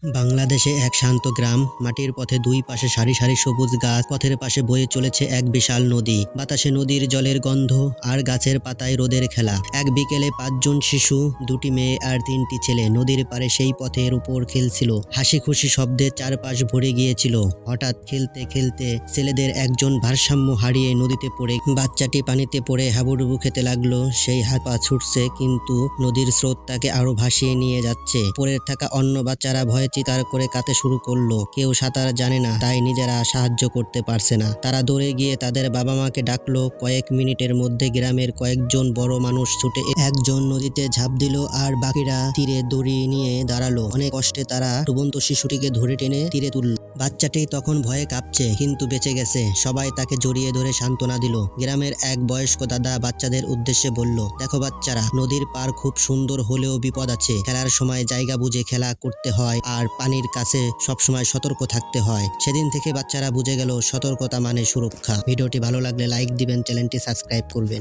বাংলাদেশে এক শান্ত গ্রাম, মাটির পথে দুই পাশে সারি সারি সবুজ গাছ, পথের পাশে বয়ে চলেছে এক বিশাল নদী, বাতাসে নদীর জলের গন্ধ আর গাছের পাতায় রোদের খেলা। এক বিকেলে 5 জন শিশু, 2টি মেয়ে আর 3টি ছেলে নদীর পাড়ে সেই পথের উপর খেলছিল। হাসি খুশি শব্দে চারপাশ ভরে গিয়েছিল। হঠাৎ খেলতে খেলতে ছেলেদের একজন ভারসাম্য হারিয়ে নদীতে পড়ে। বাচ্চাটি পানিতে পড়ে হাবুডুবু খেতে লাগলো। সেই হাত পা ছুটছে, কিন্তু নদীর স্রোত তাকে আরো ভাসিয়ে নিয়ে যাচ্ছে। পড়ে থাকা অন্য বাচ্চারা ভয়ে চিৎকার করে কাঁদতে শুরু করলো। কেউ সাঁতার জানে না, তাই নিজেরা সাহায্য করতে পারছে না। তারা দৌড়ে গিয়ে তাদের বাবা মাকে ডাকলো। কয়েক মিনিটের মধ্যে গ্রামের কয়েকজন বড় মানুষ ছুটে একজন নদীতে ঝাঁপ দিল আর বাকিরা তীরে দড়ি নিয়ে দাঁড়ালো। অনেক কষ্টে তারা ডুবন্ত শিশুটিকে ধরে টেনে তীরে তুলল। বাচ্চাটি তখন ভয়ে কাঁপছে, কিন্তু বেঁচে গেছে। সবাই তাকে জড়িয়ে ধরে সান্ত্বনা দিল। গ্রামের এক বয়স্ক দাদা বাচ্চাদের উদ্দেশ্যে বলল, দেখো বাচ্চারা, নদীর পার খুব সুন্দর হলেও বিপদ আছে। খেলার সময় জায়গা বুঝে খেলা করতে হয় আর পানির কাছে সবসময় সতর্ক থাকতে হয়। সেদিন থেকে বাচ্চারা বুঝে গেল, সতর্কতা মানে সুরক্ষা। ভিডিওটি ভালো লাগলে লাইক দিবেন, চ্যানেলটি সাবস্ক্রাইব করবেন।